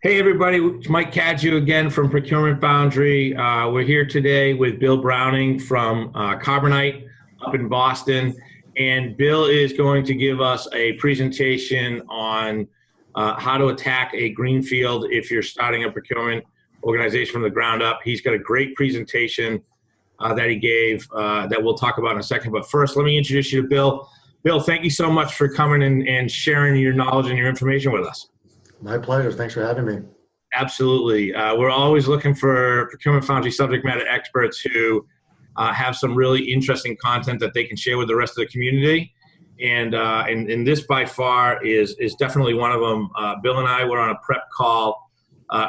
Hey everybody, it's Mike Cadju again from Procurement Boundary. We're here today with Bill Browning from Carbonite up in Boston. And Bill is going to give us a presentation on how to attack a greenfield if you're starting a procurement organization from the ground up. He's got a great presentation that he gave that we'll talk about in a second. But first, let me introduce you to Bill. Bill, thank you so much for coming and sharing your knowledge and your information with us. My pleasure. Thanks for having me. Absolutely. We're always looking for Procurement Foundry subject matter experts who have some really interesting content that they can share with the rest of the community. And this by far is definitely one of them. Bill and I were on a prep call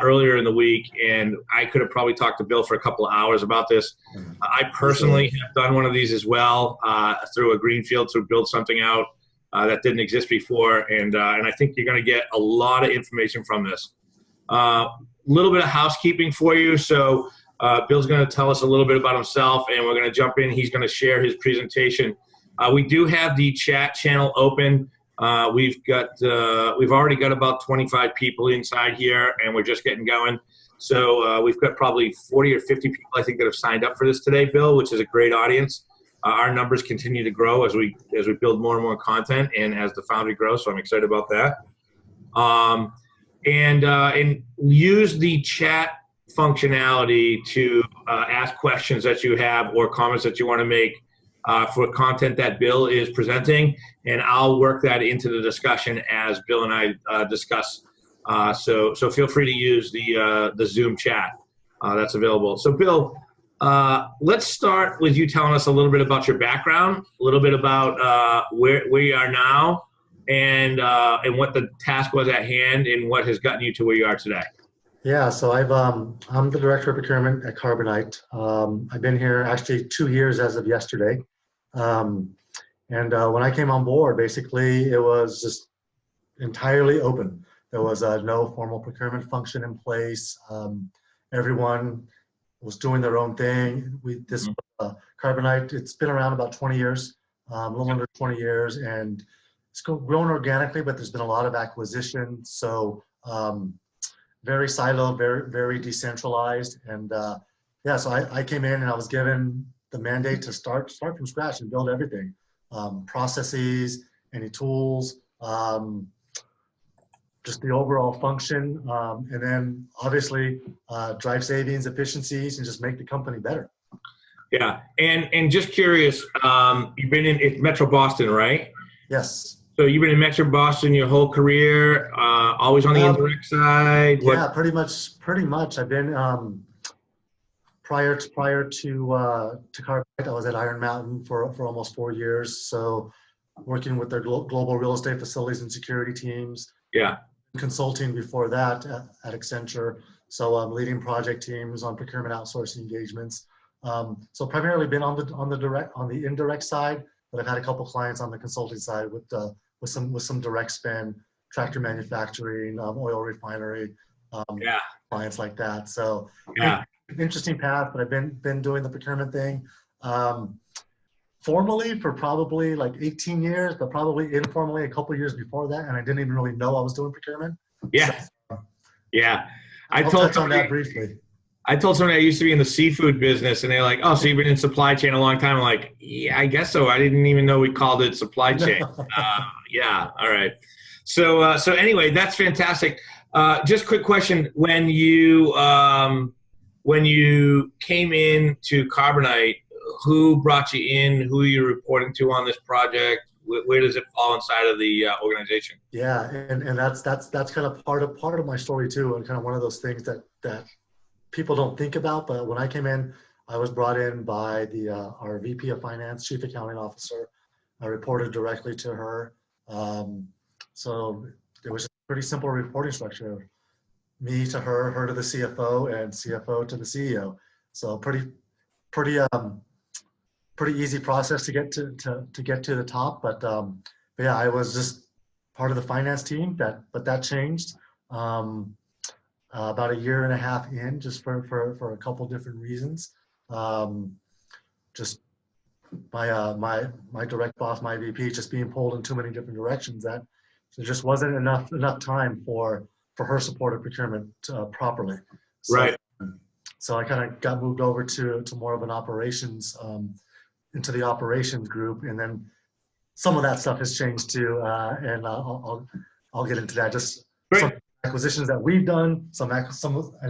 earlier in the week, and I could have probably talked to Bill for a couple of hours about this. I personally have done one of these as well through a Greenfield to build something out that didn't exist before, and I think you're going to get a lot of information from this. Little bit of housekeeping for you. So Bill's going to tell us a little bit about himself, and we're going to jump in. He's going to share his presentation. We do have the chat channel open. We've already got about 25 people inside here, and we're just getting going. So we've got probably 40 or 50 people, I think, that have signed up for this today, Bill, which is a great audience. Our numbers continue to grow as we build more and more content and as the Foundry grows, so I'm excited about that. And use the chat functionality to ask questions that you have or comments that you want to make for content that Bill is presenting, and I'll work that into the discussion as Bill and I discuss. So feel free to use the Zoom chat that's available. So Bill, let's start with you telling us a little bit about your background, a little bit about where you are now, and what the task was at hand, and what has gotten you to where you are today. Yeah, so I'm the director of procurement at Carbonite. I've been here actually 2 years as of yesterday. And when I came on board, basically it was just entirely open. There was no formal procurement function in place. Everyone was doing their own thing. Carbonite, it's been around about 20 years, a little under 20 years, and it's grown organically, but there's been a lot of acquisition. So very siloed, very decentralized. And yeah, so I came in and I was given the mandate to start from scratch and build everything. Processes, any tools, just the overall function, and then obviously drive savings, efficiencies, and just make the company better. Yeah, and just curious, you've been in Metro Boston, right? Yes. So you've been in Metro Boston your whole career, always on the indirect side? Yeah, pretty much. I've been prior to Carbonite, I was at Iron Mountain for almost 4 years. So working with their global real estate facilities and security teams. Yeah. Consulting before that at Accenture. So I'm leading project teams on procurement outsourcing engagements. So primarily been on the indirect side, but I've had a couple clients on the consulting side with some direct spend, tractor manufacturing, oil refinery, clients like that. So yeah, interesting path, but I've been doing the procurement thing formally for probably like 18 years, but probably informally a couple of years before that, and I didn't even really know I was doing procurement. Yeah, so, yeah. I'll touch on that briefly. I told somebody I used to be in the seafood business, and they're like, "Oh, so you've been in supply chain a long time?" I'm like, "Yeah, I guess so. I didn't even know we called it supply chain." Yeah, all right. So anyway, that's fantastic. Just quick question: when you came in to Carbonite, who brought you in? Who are you reporting to on this project? Where does it fall inside of the organization? Yeah, and that's kind of part of my story too, and kind of one of those things that people don't think about. But when I came in, I was brought in by our VP of Finance, Chief Accounting Officer. I reported directly to her. So it was a pretty simple reporting structure: me to her, her to the CFO, and CFO to the CEO. So pretty easy process to get to the top. But yeah, I was just part of the finance team. But that changed about 1.5 years in, just for a couple different reasons. Just my direct boss, my VP, just being pulled in too many different directions, that there just wasn't enough time for for her support of procurement properly. So, Right. So I kind of got moved over to more of an operations, into the operations group, and then some of that stuff has changed too, and I'll get into that. Just Great. some acquisitions that we've done, an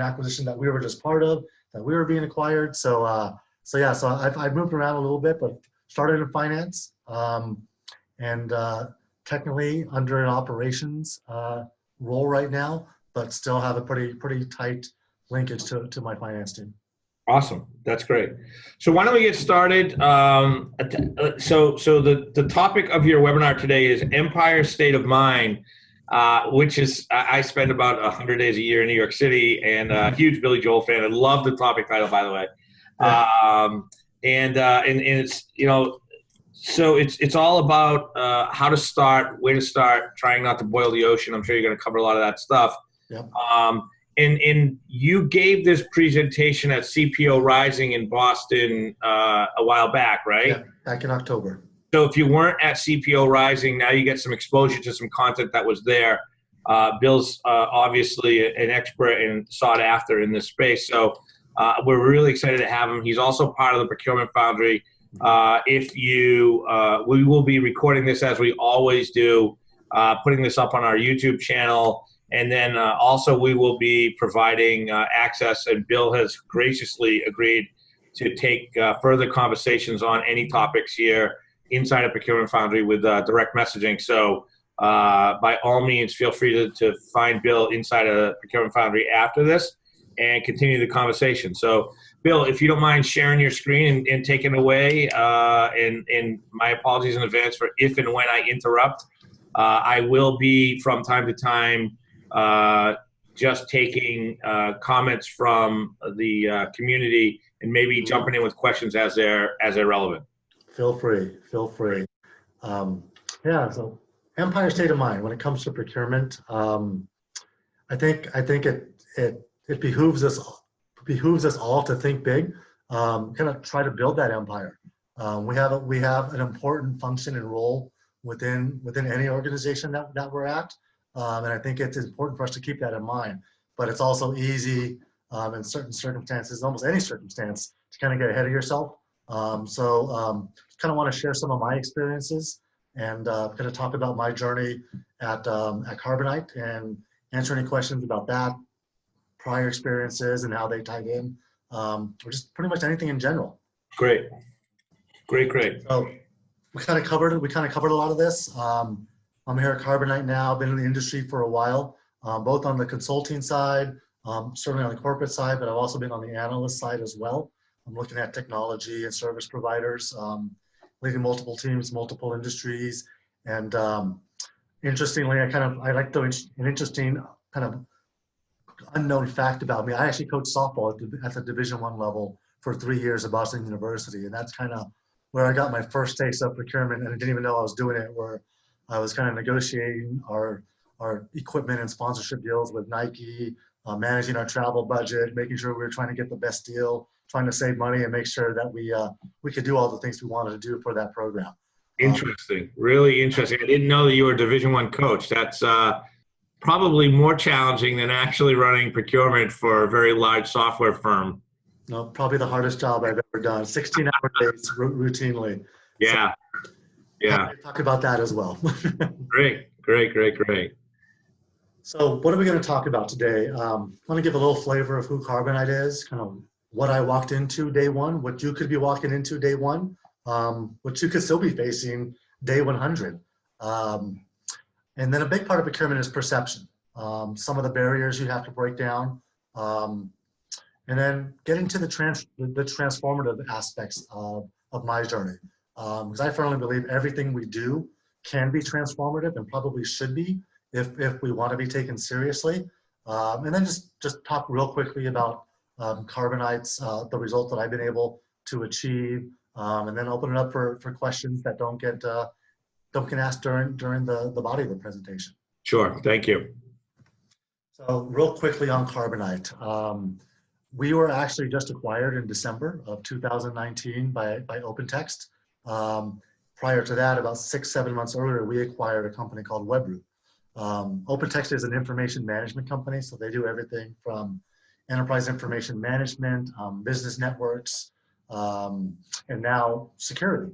acquisition that we were just part of, that we were being acquired. So I've moved around a little bit, but started in finance, and technically under an operations role right now, but still have a pretty tight linkage to my finance team. Awesome. That's great. So why don't we get started? So the topic of your webinar today is Empire State of Mind, which is, I spend about 100 days a year in New York City, and a huge Billy Joel fan. I love the topic title, by the way. Yeah. And it's, so it's all about how to start, where to start, trying not to boil the ocean. I'm sure you're going to cover a lot of that stuff. Yep. And you gave this presentation at CPO Rising in Boston a while back, right? Yeah, back in October. So if you weren't at CPO Rising, now you get some exposure to some content that was there. Bill's obviously an expert and sought after in this space. So we're really excited to have him. He's also part of the Procurement Foundry. We will be recording this as we always do, putting this up on our YouTube channel. And then also we will be providing access, and Bill has graciously agreed to take further conversations on any topics here inside of Procurement Foundry with direct messaging. So by all means, feel free to find Bill inside of Procurement Foundry after this and continue the conversation. So Bill, if you don't mind sharing your screen and taking away, and my apologies in advance for if and when I interrupt. I will be from time to time just taking comments from the community and maybe jumping in with questions as they're relevant. Feel free. Yeah. So Empire State of Mind when it comes to procurement, I think it behooves us all to think big, kind of try to build that empire. We have an important function and role within any organization that we're at. And I think it's important for us to keep that in mind. But it's also easy in certain circumstances, almost any circumstance, to kind of get ahead of yourself. So kind of want to share some of my experiences and kind of talk about my journey at Carbonite and answer any questions about that, prior experiences and how they tied in, or just pretty much anything in general. Great. So we kind of covered a lot of this. I'm here at Carbonite now. I've been in the industry for a while, both on the consulting side, certainly on the corporate side, but I've also been on the analyst side as well. I'm looking at technology and service providers, leading multiple teams, multiple industries. And interestingly, I like an interesting kind of unknown fact about me. I actually coached softball at the Division I level for 3 years at Boston University. And that's kind of where I got my first taste of procurement, and I didn't even know I was doing it, where I was kind of negotiating our equipment and sponsorship deals with Nike, managing our travel budget, making sure we were trying to get the best deal, trying to save money and make sure that we could do all the things we wanted to do for that program. Interesting. Really interesting. I didn't know that you were a Division I coach. That's probably more challenging than actually running procurement for a very large software firm. No, probably the hardest job I've ever done. 16-hour days routinely. Yeah. So, yeah. Talk about that as well. Great. So what are we going to talk about today? I want to give a little flavor of who Carbonite is, kind of what I walked into day one, what you could be walking into day one, what you could still be facing day 100. And then a big part of procurement is perception. Some of the barriers you have to break down. And then get into the transformative aspects of my journey. Because I firmly believe everything we do can be transformative and probably should be if we want to be taken seriously. And then just talk real quickly about Carbonite's, the result that I've been able to achieve, and then open it up for questions that don't get asked during the body of the presentation. Sure, thank you. So real quickly on Carbonite. We were actually just acquired in December of 2019 by OpenText. Prior to that, about 6-7 months earlier, we acquired a company called WebRoot. OpenText is an information management company, so they do everything from enterprise information management, business networks, and now security,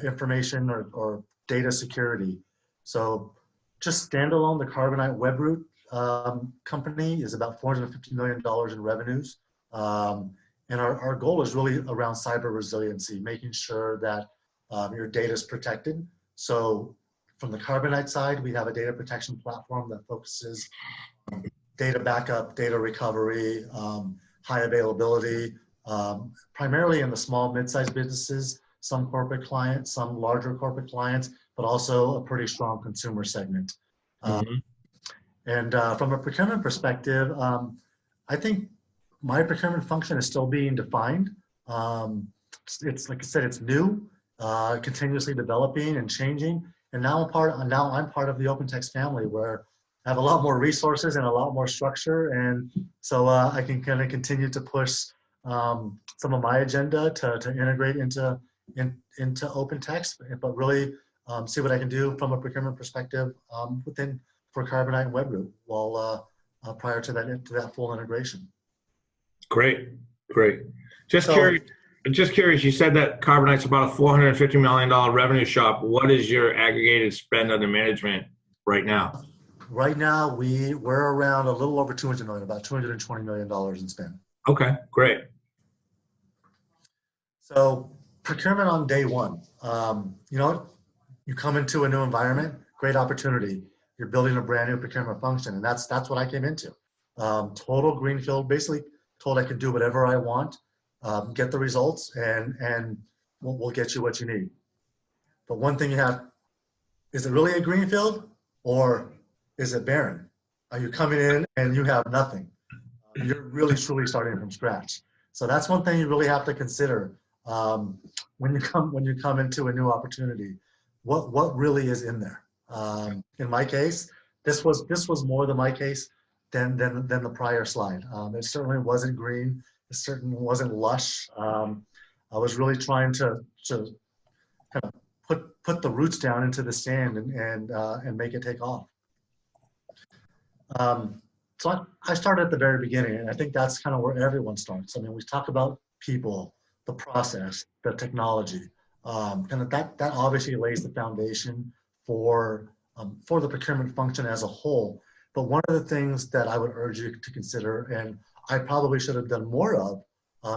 information or data security. So just standalone, the Carbonite WebRoot company is about $450 million in revenues. And our goal is really around cyber resiliency, making sure that your data is protected. So from the Carbonite side, we have a data protection platform that focuses on data backup, data recovery, high availability, primarily in the small, mid-sized businesses, some corporate clients, some larger corporate clients, but also a pretty strong consumer segment. And from a procurement perspective, I think my procurement function is still being defined. It's like I said, it's new, continuously developing and changing. And now I'm part of the OpenText family, where I have a lot more resources and a lot more structure, and so I can kind of continue to push some of my agenda to integrate into OpenText, but really see what I can do from a procurement perspective for Carbonite and WebRoot, while prior to that full integration. Great. Just curious. You said that Carbonite's about a $450 million revenue shop. What is your aggregated spend under management right now? Right now, we're around a little over 200 million, about $220 million in spend. Okay, great. So procurement on day one, you come into a new environment, great opportunity. You're building a brand new procurement function, and that's what I came into. Total greenfield, basically told I could do whatever I want, get the results, and we'll get you what you need. But one thing you have, is it really a greenfield, or is it barren? Are you coming in and you have nothing? You're really truly starting from scratch. So that's one thing you really have to consider when you come into a new opportunity. What really is in there? In my case, this was more than my case than the prior slide. It certainly wasn't green. It certainly wasn't lush. I was really trying to kind of put the roots down into the sand and make it take off. So I started at the very beginning, and I think that's kind of where everyone starts. I mean, we talk about people, the process, the technology, kind of that obviously lays the foundation for the procurement function as a whole. But one of the things that I would urge you to consider, and I probably should have done more of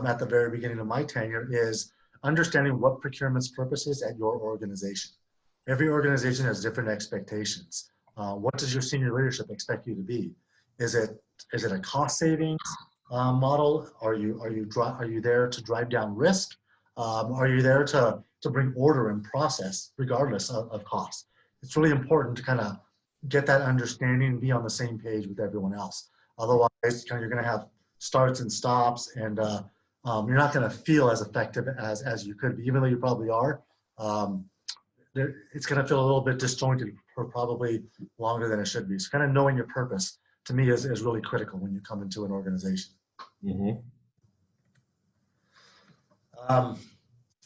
at the very beginning of my tenure, is understanding what procurement's purpose is at your organization. Every organization has different expectations. What does your senior leadership expect you to be? Is it a cost savings model? Are you there to drive down risk? Are you there to bring order and process regardless of cost? It's really important to kind of get that understanding and be on the same page with everyone else. Otherwise, you're going to have starts and stops, and you're not going to feel as effective as you could be, even though you probably are. It's going to feel a little bit disjointed for probably longer than it should be. So kind of knowing your purpose, to me, is really critical when you come into an organization.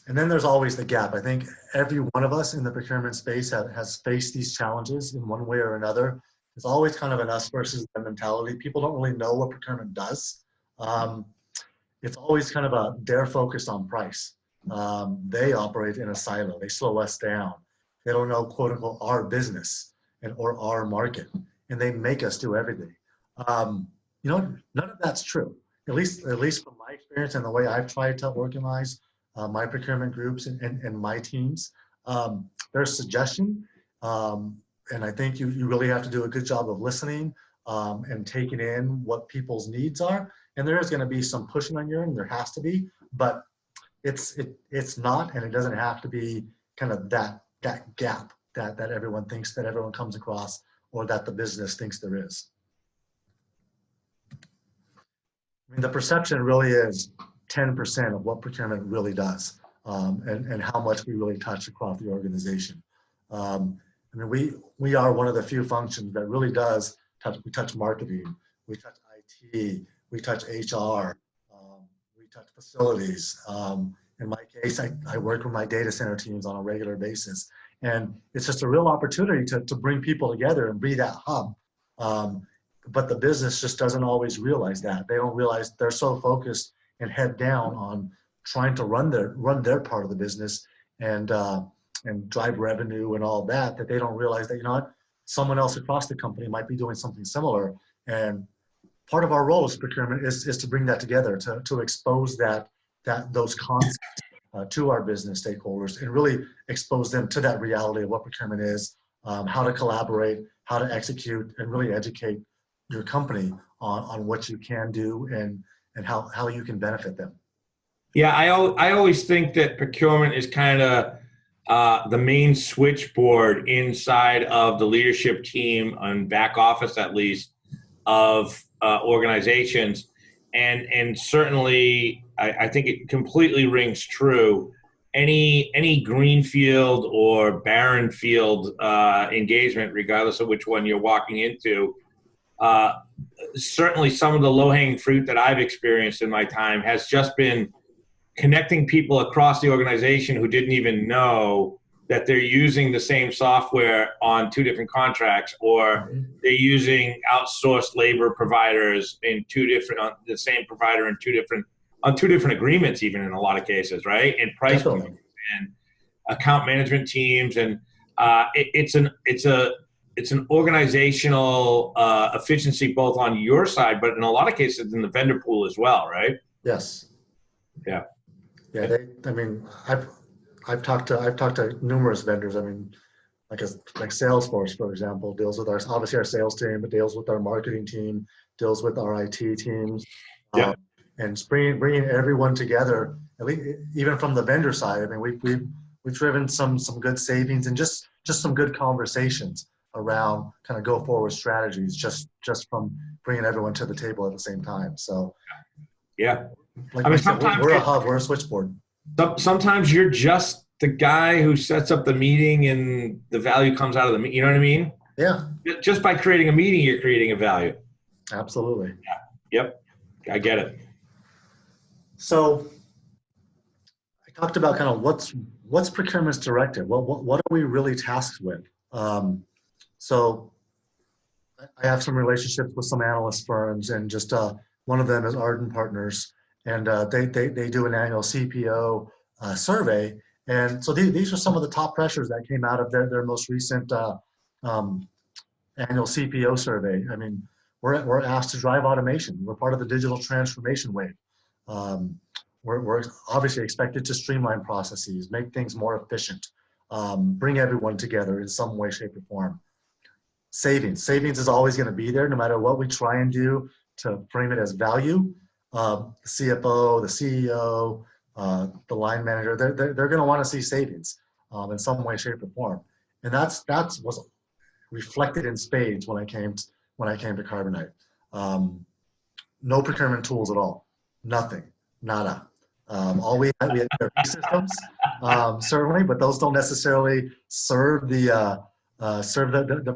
And then there's always the gap. I think every one of us in the procurement space has faced these challenges in one way or another. It's always kind of an us versus them mentality. People don't really know what procurement does. It's always kind of they're focused on price. They operate in a silo. They slow us down. They don't know, quote unquote, our business or our market, and they make us do everything. None of that's true. At least from my experience and the way I've tried to organize my procurement groups and my teams. There's suggestion, and I think you really have to do a good job of listening and taking in what people's needs are. And there is going to be some pushing on your end. There has to be, but it's not, and it doesn't have to be kind of that gap that everyone thinks, that everyone comes across, or that the business thinks there is. I mean, the perception really is 10% of what procurement really does, and how much we really touch across the organization. I mean, we are one of the few functions that really does touch. We touch marketing, we touch IT, we touch HR, we touch facilities. In my case, I work with my data center teams on a regular basis, And it's just a real opportunity to bring people together and be that hub. But the business just doesn't always realize that. They don't realize they're so focused and head down on trying to run their part of the business and drive revenue and all that they don't realize that, you know what, someone else across the company might be doing something similar. And part of our role as procurement is to bring that together, to expose those concepts to our business stakeholders and really expose them to that reality of what procurement is, how to collaborate, how to execute, and really educate your company on what you can do and how you can benefit them. Yeah, I always think that procurement is kind of the main switchboard inside of the leadership team and back office, at least, of organizations. And certainly, I think it completely rings true. Any Greenfield or Barren field engagement, regardless of which one you're walking into, certainly some of the low-hanging fruit that I've experienced in my time has just been connecting people across the organization who didn't even know that they're using the same software on two different contracts, or they're using outsourced labor providers on the same provider in two different agreements, even in a lot of cases, right? And price points and account management teams, and it's an organizational efficiency both on your side, but in a lot of cases in the vendor pool as well, right? Yes. Yeah. Yeah. I've talked to numerous vendors. I mean, like Salesforce, for example, deals with obviously our sales team, but deals with our marketing team, deals with our IT teams, and bringing everyone together. At least, even from the vendor side, I mean, we've driven some good savings and just some good conversations around kind of go forward strategies just from bringing everyone to the table at the same time. So, yeah, like I mean, sometimes we're a hub, we're a switchboard. Sometimes you're just the guy who sets up the meeting and the value comes out of the meeting. You know what I mean? Yeah. Just by creating a meeting, you're creating a value. Absolutely. Yeah. Yep. I get it. So I talked about kind of what's procurement's directive. What are we really tasked with? So I have some relationships with some analyst firms, and just one of them is Arden Partners, and they do an annual CPO survey. And so these are some of the top pressures that came out of their most recent annual CPO survey. I mean, we're asked to drive automation. We're part of the digital transformation wave. We're obviously expected to streamline processes, make things more efficient, bring everyone together in some way, shape, or form. Savings is always going to be there, no matter what we try and do to frame it as value. The CFO, the CEO, the line manager, they're going to want to see savings in some way, shape, or form, and that's was reflected in spades when I came to Carbonite. No procurement tools at all, nothing, nada. All we had ERP systems, certainly, but those don't necessarily serve the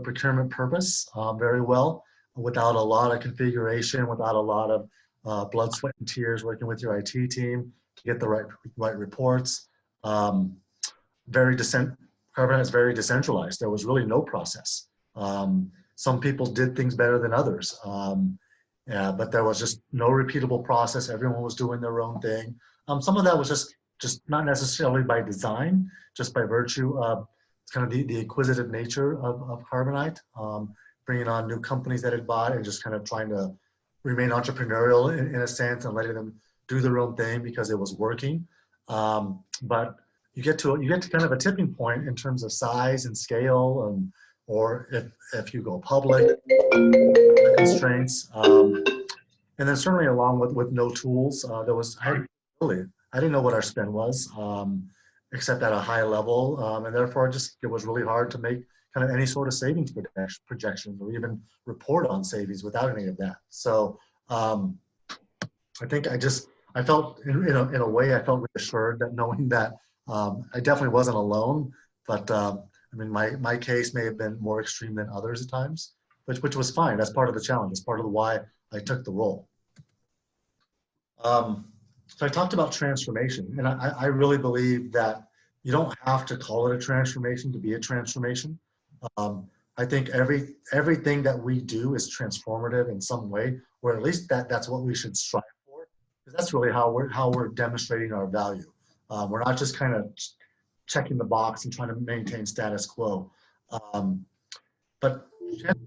procurement purpose very well, without a lot of configuration, without a lot of blood, sweat, and tears working with your IT team to get the right reports. Carbonite is very decentralized. There was really no process. Some people did things better than others, but there was just no repeatable process. Everyone was doing their own thing. Some of that was just not necessarily by design, just by virtue of kind of the acquisitive nature of Carbonite, bringing on new companies that it bought and just kind of trying to remain entrepreneurial in a sense and letting them do their own thing because it was working. But you get to kind of a tipping point in terms of size and scale, or if you go public, constraints, and then certainly along with no tools, I didn't know what our spend was, except at a high level, and therefore it was really hard to make kind of any sort of savings projections or even report on savings without any of that. So I think I felt in a way I felt reassured that knowing that I definitely wasn't alone, but I mean my case may have been more extreme than others at times, which was fine. That's part of the challenge. It's part of why I took the role. So I talked about transformation, and I really believe that you don't have to call it a transformation to be a transformation. I think everything that we do is transformative in some way, or at least that's what we should strive for, because that's really how we're demonstrating our value. We're not just kind of checking the box and trying to maintain status quo. But it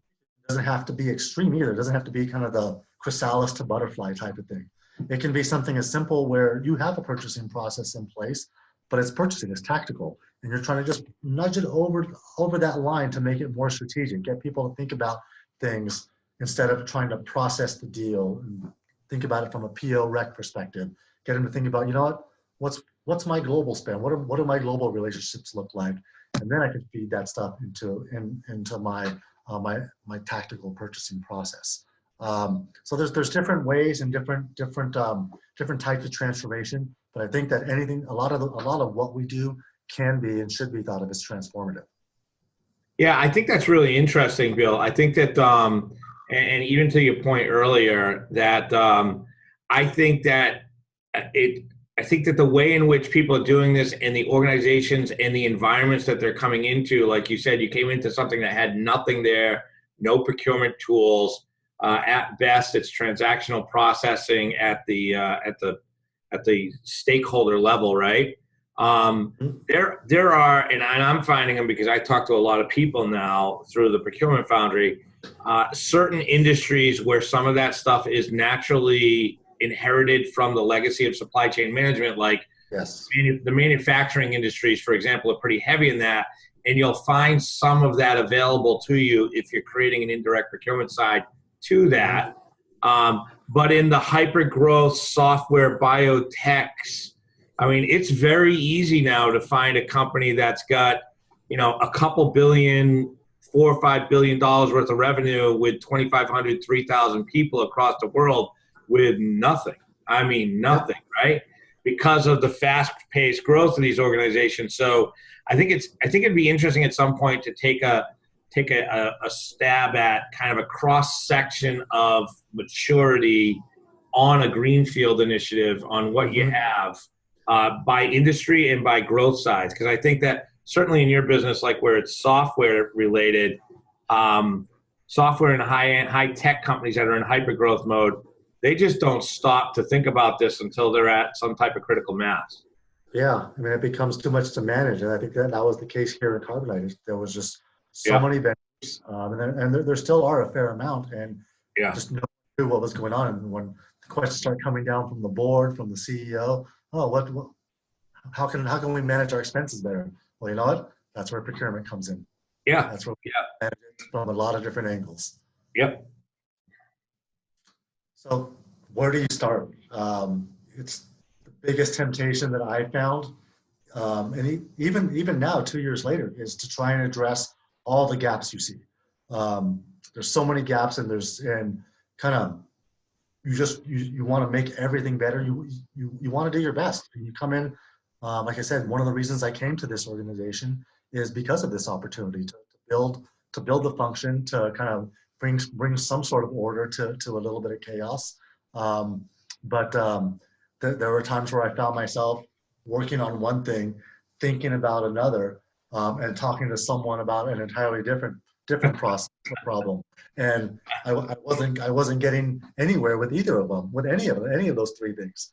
doesn't have to be extreme either. It doesn't have to be kind of the chrysalis to butterfly type of thing. It can be something as simple where you have a purchasing process in place, but it's purchasing, it's tactical, and you're trying to just nudge it over that line to make it more strategic, get people to think about things instead of trying to process the deal and think about it from a PO rec perspective. Get them to think about, you know what's my global spend? What do my global relationships look like? And then I can feed that stuff into my tactical purchasing process. So there's different ways and different types of transformation, but I think that a lot of what we do can be and should be thought of as transformative. Yeah, I think that's really interesting, Bill. I think that, and even to your point earlier, that I think that I think that the way in which people are doing this and the organizations and the environments that they're coming into, like you said, you came into something that had nothing there, no procurement tools. At best, it's transactional processing at the stakeholder level, right? There are, and I'm finding them because I talk to a lot of people now through the Procurement Foundry, certain industries where some of that stuff is naturally inherited from the legacy of supply chain management, like yes, the manufacturing industries, for example, are pretty heavy in that, and you'll find some of that available to you if you're creating an indirect procurement side to that. But in the hyper-growth software biotechs, I mean, it's very easy now to find a company that's got, a couple billion, $4 or $5 billion worth of revenue with 2,500, 3,000 people across the world with nothing. I mean, nothing, right? Because of the fast-paced growth of these organizations. So I think it'd be interesting at some point to take a stab at kind of a cross-section of maturity on a Greenfield initiative on what you have by industry and by growth sides. Because I think that certainly in your business, like where it's software related, software and high tech companies that are in hyper-growth mode, they just don't stop to think about this until they're at some type of critical mass. Yeah, I mean, it becomes too much to manage, and I think that was the case here in Carbonite. There was just so many vendors, and there still are a fair amount, and just no one knew what was going on. And when the questions start coming down from the board, from the CEO, how can we manage our expenses better? Well, you know what? That's where procurement comes in. Yeah, that's where we manage it from a lot of different angles. Yep. So where do you start? It's the biggest temptation that I found, and even now, 2 years later, is to try and address all the gaps you see. There's so many gaps, and you want to make everything better. You want to do your best. And you come in, like I said, one of the reasons I came to this organization is because of this opportunity to build the function, to kind of bring some sort of order to a little bit of chaos. But there were times where I found myself working on one thing, thinking about another, and talking to someone about an entirely different process or problem. And I wasn't getting anywhere with either of them, with any of those three things.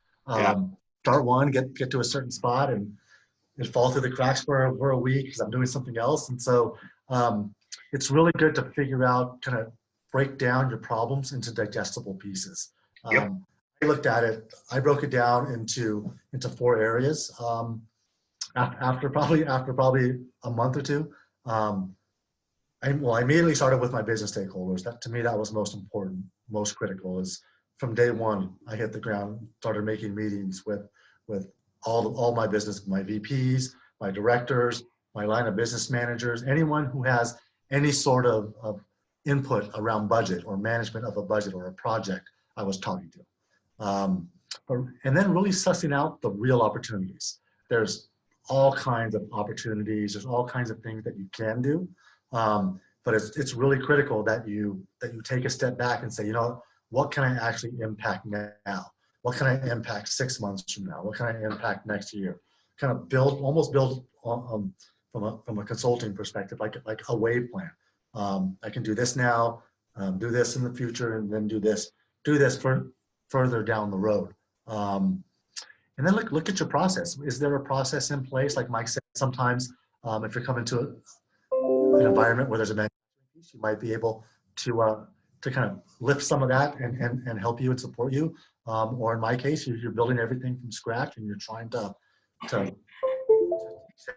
Start one, get to a certain spot, and it fall through the cracks for a week because I'm doing something else. And so it's really good to figure out, kind of break down your problems into digestible pieces. I broke it down into 4 areas. After probably a month or two, I immediately started with my business stakeholders. To me, that was most important, most critical. Is from day one, I hit the ground, started making meetings with all my business, my VPs, my directors, my line of business managers, anyone who has any sort of input around budget or management of a budget or a project, I was talking to. And then really sussing out the real opportunities. There's all kinds of opportunities. There's all kinds of things that you can do. But it's really critical that you take a step back and say, what can I actually impact now? What can I impact 6 months from now? What can I impact next year? kind of almost build from a consulting perspective, like a wave plan. I can do this now, do this in the future, and then do this for further down the road. And then look at your process. Is there a process in place? Like Mike said, sometimes if you're coming to an environment where there's a manufacturing piece, you might be able to kind of lift some of that and help you and support you. Or in my case, you're building everything from scratch and you're trying to teach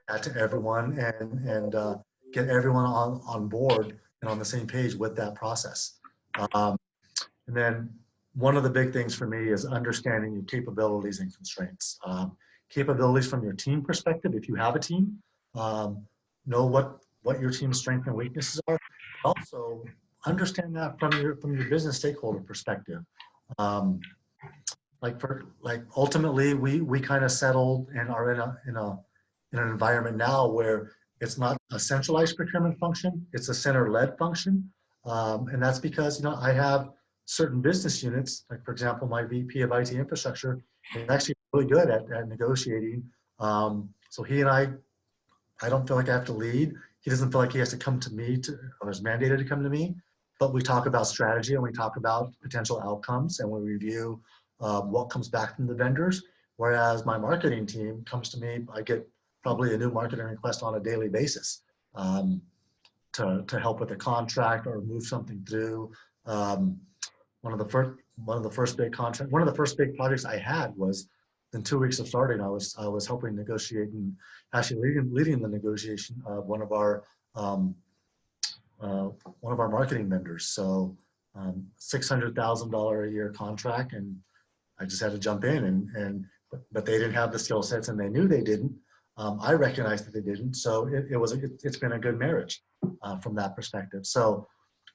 that to everyone and get everyone on board and on the same page with that process. And then one of the big things for me is understanding your capabilities and constraints. Capabilities from your team perspective, if you have a team, know what your team's strengths and weaknesses are. Also, understand that from your business stakeholder perspective. Ultimately, we kind of settled and are in an environment now where it's not a centralized procurement function; it's a center-led function, and that's because I have certain business units, like for example, my VP of IT infrastructure is actually really good at negotiating. So he and I don't feel like I have to lead. He doesn't feel like he has to come to me or is mandated to come to me, but we talk about strategy and we talk about potential outcomes and we review what comes back from the vendors. Whereas my marketing team comes to me, I get probably a new marketing request on a daily basis to help with a contract or move something through. One of the first big projects I had was in 2 weeks of starting. I was helping negotiate and actually leading the negotiation of one of our marketing vendors. So $600,000 a year contract, and I just had to jump in but they didn't have the skill sets and they knew they didn't. I recognized that they didn't. So it's been a good marriage from that perspective. So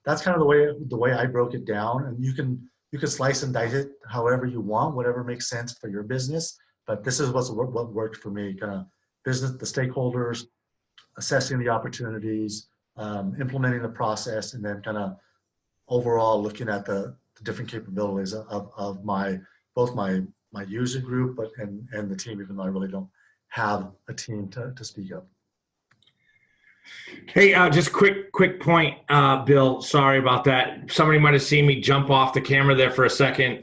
that's kind of the way I broke it down, and you can slice and dice it however you want, whatever makes sense for your business. But this is what worked for me: kind of business, the stakeholders, assessing the opportunities, implementing the process, and then kind of overall looking at the different capabilities of both my user group, and the team, even though I really don't have a team to speak of. Hey, just quick point, Bill. Sorry about that. Somebody might have seen me jump off the camera there for a second.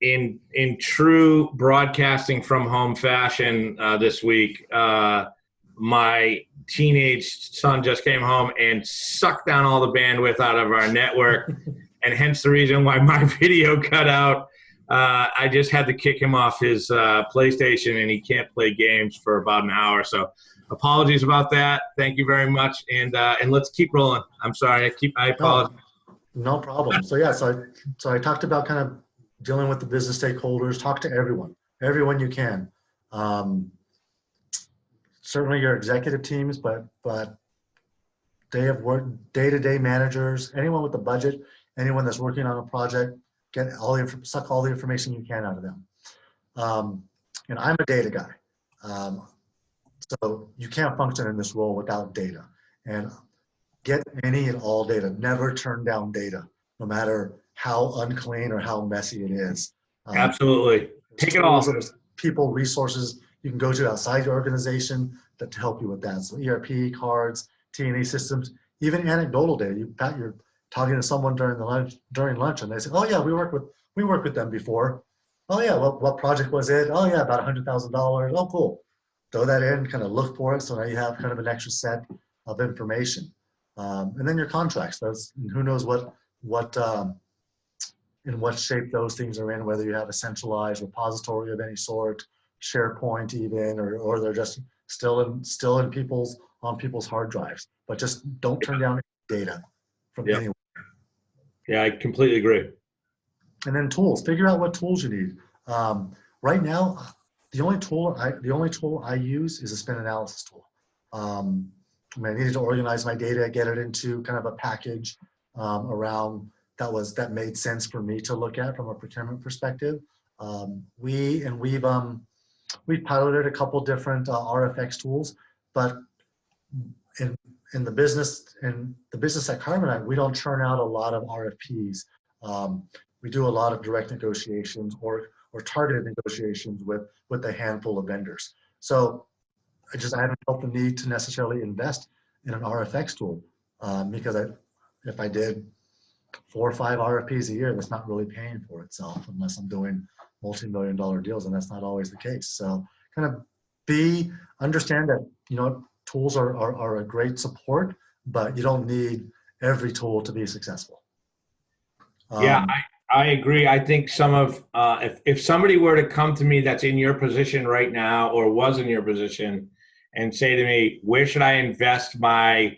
In true broadcasting from home fashion this week, my teenage son just came home and sucked down all the bandwidth out of our network, and hence the reason why my video cut out. I just had to kick him off his PlayStation, and he can't play games for about an hour. So apologies about that. Thank you very much, and let's keep rolling. I'm sorry. I apologize. No problem. So yeah, so I talked about kind of dealing with the business stakeholders. Talk to everyone you can. Certainly your executive teams, but they have worked day-to-day managers, anyone with a budget, anyone that's working on a project. Suck all the information you can out of them. And I'm a data guy. So you can't function in this role without data. And get any and all data. Never turn down data, no matter how unclean or how messy it is. Absolutely. Take it all. People, resources you can go to outside your organization to help you with that. So ERP, cards, T&E systems, even anecdotal data. You're talking to someone during lunch, and they say, "Oh yeah, we work with them before." "Oh yeah, what project was it?" "Oh yeah, about $100,000. "Oh cool." Throw that in, kind of look for it, so now you have kind of an extra set of information. And then your contracts. Who knows in what shape those things are in, whether you have a centralized repository of any sort, SharePoint even, or they're just still in people's hard drives. But just don't turn down data from anyone. Yeah, I completely agree. And then tools. Figure out what tools you need. Right now, the only tool I use is a spend analysis tool. I needed to organize my data, get it into kind of a package around that made sense for me to look at from a procurement perspective. We've piloted a couple different RFX tools, but in the business at Carbonite, we don't churn out a lot of RFPs. We do a lot of direct negotiations or targeted negotiations with a handful of vendors. So I haven't felt the need to necessarily invest in an RFX tool because if I did 4 or 5 RFPs a year, that's not really paying for itself unless I'm doing multi-million-dollar deals, and that's not always the case. So kind of understand that, tools are a great support, but you don't need every tool to be successful. Yeah, I agree. I think if somebody were to come to me that's in your position right now or was in your position and say to me, where should I invest my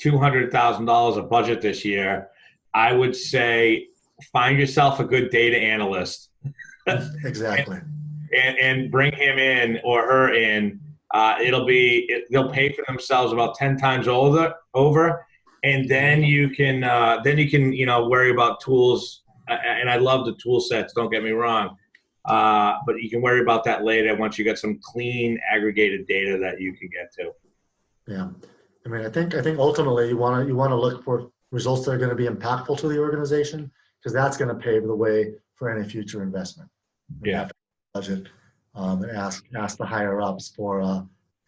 $200,000 of budget this year? I would say find yourself a good data analyst. Exactly. and bring him in or her in. They'll pay for themselves about 10 times over, and then you can worry about tools. And I love the tool sets. Don't get me wrong, but you can worry about that later once you get some clean aggregated data that you can get to. Yeah, I mean, I think ultimately you want to look for results that are going to be impactful to the organization, because that's going to pave the way for any future investment. Yeah. Budget and ask the higher ups for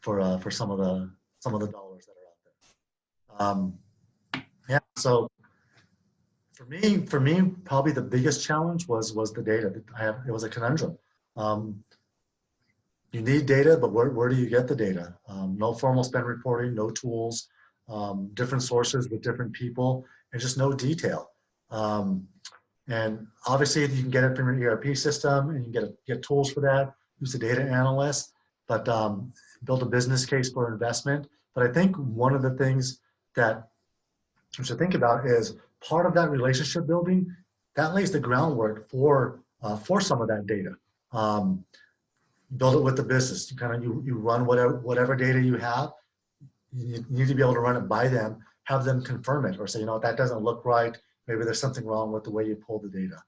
some of the dollars that are out there. Yeah. So for me, probably the biggest challenge was the data. It was a conundrum. You need data, but where do you get the data? No formal spend reporting, no tools, different sources with different people, and just no detail. And obviously, you can get it from your ERP system, and you can get tools for that. Use a data analyst, but build a business case for investment. But I think one of the things that we should think about is part of that relationship building that lays the groundwork for some of that data. Build it with the business. You run whatever data you have. You need to be able to run it by them, have them confirm it, or say, that doesn't look right. Maybe there's something wrong with the way you pull the data.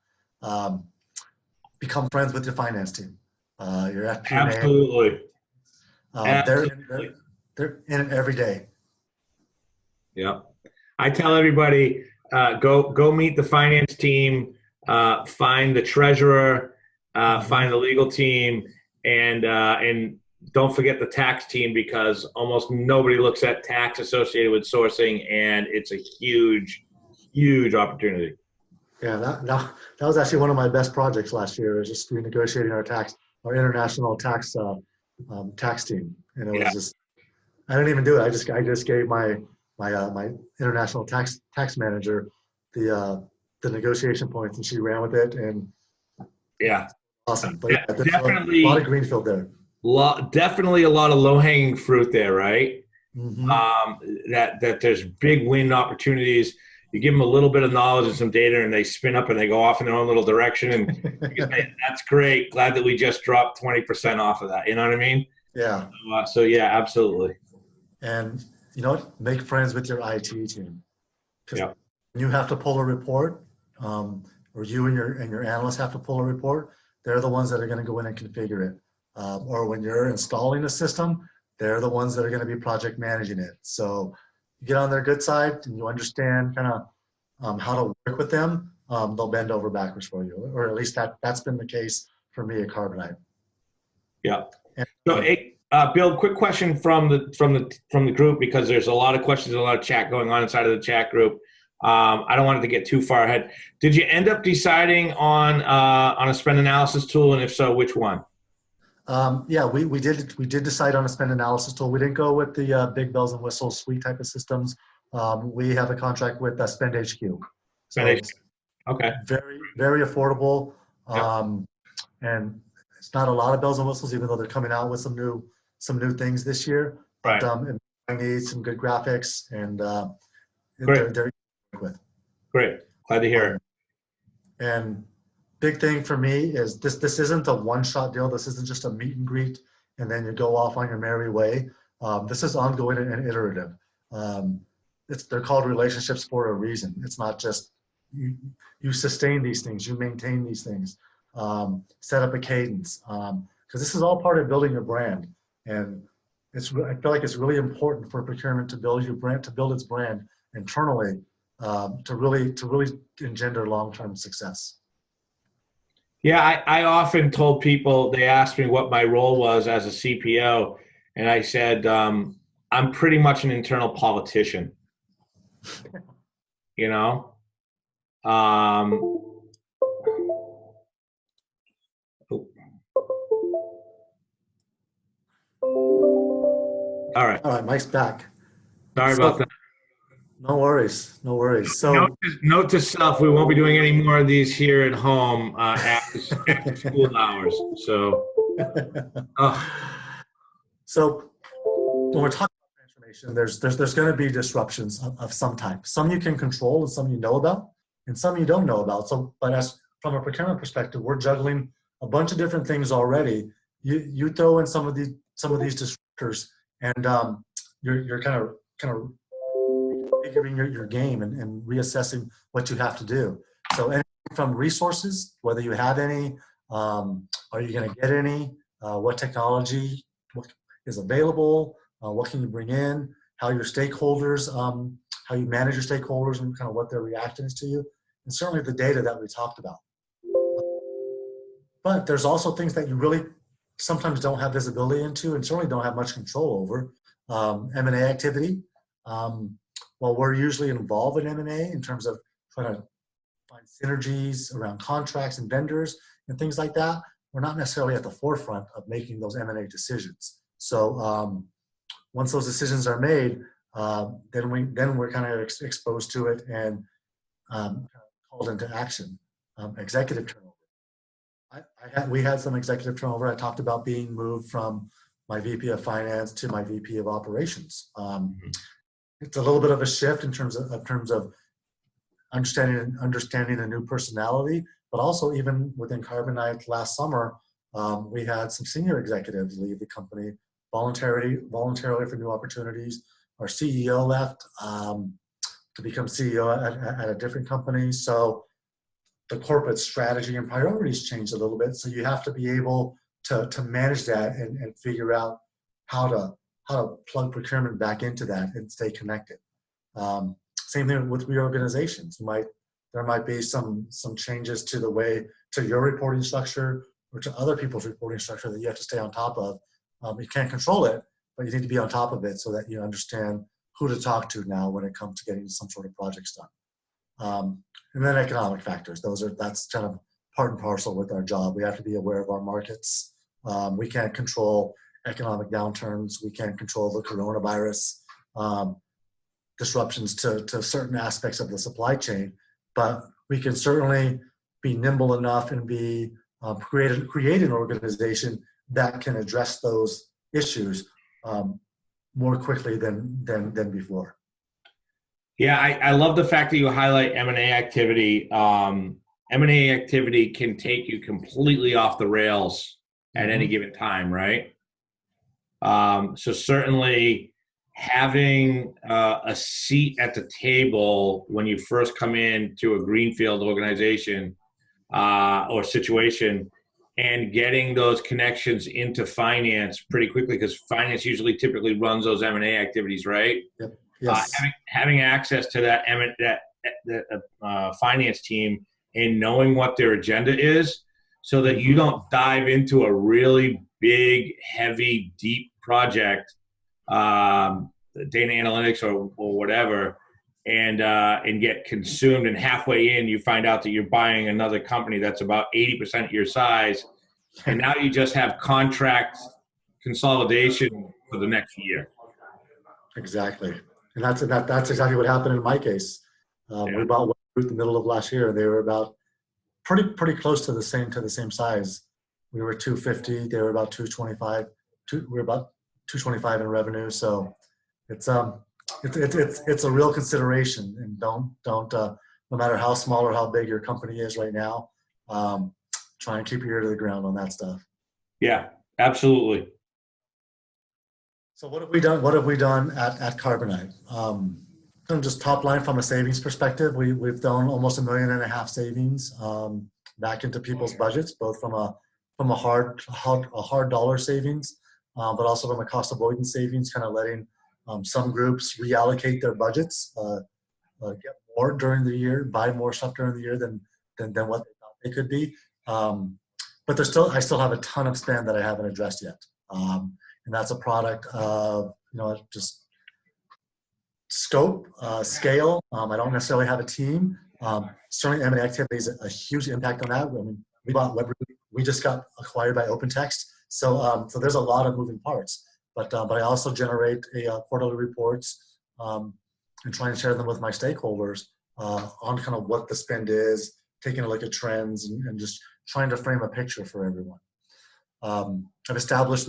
Become friends with your finance team, your FP&A. Absolutely. They're in it every day. Yeah. I tell everybody, go meet the finance team, find the treasurer, find the legal team, and don't forget the tax team, because almost nobody looks at tax associated with sourcing, and it's a huge, huge opportunity. Yeah, that was actually one of my best projects last year. Was just renegotiating our international tax team, and it was just, I didn't even do it. I just gave my international tax manager the negotiation points, and she ran with it, and awesome. But yeah, definitely a lot of greenfield there. Definitely a lot of low-hanging fruit there, right? Mm-hmm. That there's big win opportunities. You give them a little bit of knowledge and some data, and they spin up and they go off in their own little direction. And you can say, that's great. Glad that we just dropped 20% off of that. You know what I mean? Yeah. So yeah, absolutely. And you know what? Make friends with your IT team. Yeah. When you have to pull a report, or you and your analysts have to pull a report, they're the ones that are going to go in and configure it. Or when you're installing a system, they're the ones that are going to be project managing it. So you get on their good side and you understand kind of how to work with them, they'll bend over backwards for you, or at least that's been the case for me at Carbonite. Yeah. So, Bill, quick question from the group, because there's a lot of questions, a lot of chat going on inside of the chat group. I don't want it to get too far ahead. Did you end up deciding on a spend analysis tool, and if so, which one? Yeah, we did decide on a spend analysis tool. We didn't go with the big bells and whistles suite type of systems. We have a contract with Spend HQ. So it's okay, very, very affordable, yep. And it's not a lot of bells and whistles, even though they're coming out with some new things this year. But it needs some good graphics, and they're with. Great, glad to hear it. And big thing for me is this isn't a one-shot deal. This isn't just a meet and greet and then you go off on your merry way. This is ongoing and iterative. They're called relationships for a reason. It's not just you sustain these things, you maintain these things, set up a cadence, because this is all part of building your brand. And I feel like it's really important for procurement to build your brand, to build its brand internally, to really engender long-term success. Yeah, I often told people, they asked me what my role was as a CPO, and I said, I'm pretty much an internal politician, you know? Um, oh, all right. All right, Mike's back. Sorry about that. So no worries, no worries. Note So to, note to self, we won't be doing any more of these here at home after school hours. So, oh, so when we're talking about transformation, there's going to be disruptions of some type. Some you can control, and some you know about, and some you don't know about. So, but as from a procurement perspective, we're juggling a bunch of different things already. You throw in some of these disruptors, and you're kind of figuring your game and reassessing what you have to do. So anything from resources, whether you have any, are you going to get any, what technology is available, what can you bring in, how your stakeholders, how you manage your stakeholders and kind of what their reaction is to you, and certainly the data that we talked about. But there's also things that you really sometimes don't have visibility into and certainly don't have much control over. M&A activity. While we're usually involved in M&A in terms of trying to find synergies around contracts and vendors and things like that, we're not necessarily at the forefront of making those M&A decisions. So once those decisions are made, then we're kind of exposed to it and called into action. Executive turnover. We had some executive turnover. I talked about being moved from my VP of finance to my VP of operations. It's a little bit of a shift in terms of understanding a new personality, but also even within Carbonite last summer, we had some senior executives leave the company voluntarily for new opportunities. Our CEO left to become CEO at a different company. So the corporate strategy and priorities changed a little bit. So you have to be able to manage that and figure out how to plug procurement back into that and stay connected. Same thing with reorganizations. There might be some changes to your reporting structure or to other people's reporting structure that you have to stay on top of. You can't control it, but you need to be on top of it so that you understand who to talk to now when it comes to getting some sort of projects done. And then economic factors. That's kind of part and parcel with our job. We have to be aware of our markets. We can't control economic downturns. We can't control the coronavirus disruptions to certain aspects of the supply chain, but we can certainly be nimble enough and create an organization that can address those issues more quickly than before. yeah, I love the fact that you highlight M&A activity. M&A activity can take you completely off the rails at any given time, right? So certainly having a seat at the table when you first come into a Greenfield organization or situation and getting those connections into finance pretty quickly, because finance typically runs those M&A activities, right? Yep. Yes. Having access to that finance team and knowing what their agenda is so that you don't dive into a really big, heavy, deep project, data analytics or whatever, and get consumed, and halfway in you find out that you're buying another company that's about 80% your size, and now you just have contract consolidation for the next year. Exactly. And that's exactly what happened in my case. We bought Webroot the middle of last year. They were about pretty close to the same size. We were 250. They were about 225. We were about 225 in revenue. So it's a real consideration. And don't no matter how small or how big your company is right now, try and keep your ear to the ground on that stuff. Yeah, absolutely. So what have we done? What have we done at Carbonite? Just top line from a savings perspective, we've done almost $1.5 million savings back into people's budgets, both from a hard dollar savings, but also from a cost avoidance savings, kind of letting some groups reallocate their budgets, get more during the year, buy more stuff during the year than what they thought they could be, But I still have a ton of spend that I haven't addressed yet. And that's a product of, just scope, scale. I don't necessarily have a team. Certainly M&A activity is a huge impact on that. I mean, we just got acquired by OpenText. So there's a lot of moving parts. But I also generate quarterly reports and try and share them with my stakeholders on kind of what the spend is, taking a look at trends, and just trying to frame a picture for everyone. I've established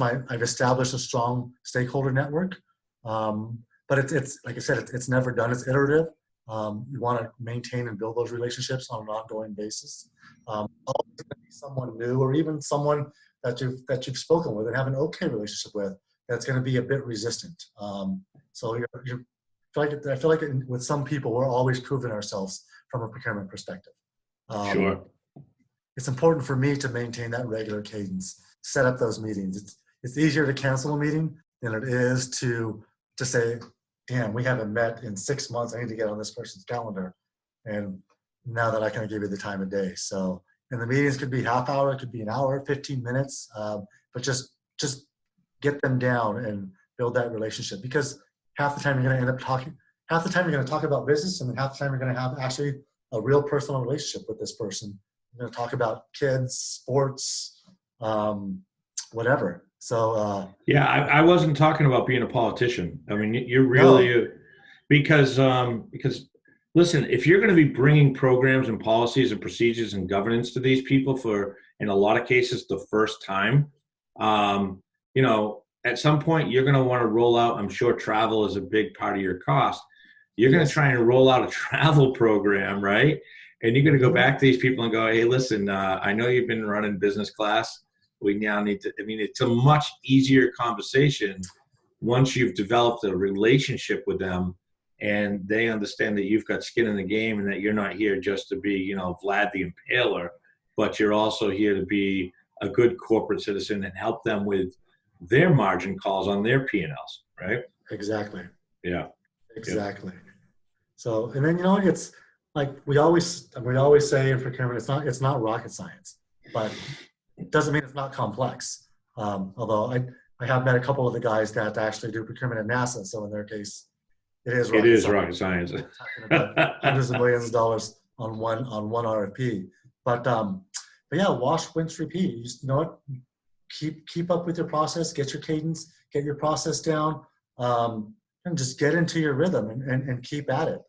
a strong stakeholder network, but it's like I said, it's never done. It's iterative. You want to maintain and build those relationships on an ongoing basis. Always going to be someone new, or even someone that you've spoken with and have an okay relationship with, that's going to be a bit resistant. So I feel like with some people, we're always proving ourselves from a procurement perspective. Sure. It's important for me to maintain that regular cadence, set up those meetings. It's easier to cancel a meeting than it is to say, damn, we haven't met in 6 months. I need to get on this person's calendar. And now that I can give you the time of day. So, and the meetings could be half hour, it could be an hour, 15 minutes, but just get them down and build that relationship, because half the time you're going to talk about business, and then half the time you're going to have actually a real personal relationship with this person. You're going to talk about kids, sports, whatever. So yeah, I wasn't talking about being a politician. I mean, you're really because listen, if you're going to be bringing programs and policies and procedures and governance to these people for, in a lot of cases, the first time, at some point you're going to want to roll out. I'm sure travel is a big part of your cost. You're going to try and roll out a travel program, right? And you're going to go back to these people and go, hey, listen, I know you've been running business class. We now need to, it's a much easier conversation once you've developed a relationship with them and they understand that you've got skin in the game and that you're not here just to be, Vlad the Impaler, but you're also here to be a good corporate citizen and help them with their margin calls on their P&Ls, right? Exactly. Yeah. Exactly. Yeah. So, and then, it's like we always say in procurement, it's not rocket science, but it doesn't mean it's not complex. Although I have met a couple of the guys that actually do procurement at NASA. So in their case, it is rocket science. We're talking about hundreds of millions of dollars on one RFP. But yeah, wash, rinse, repeat. You just, keep up with your process, get your cadence, get your process down, and just get into your rhythm and keep at it.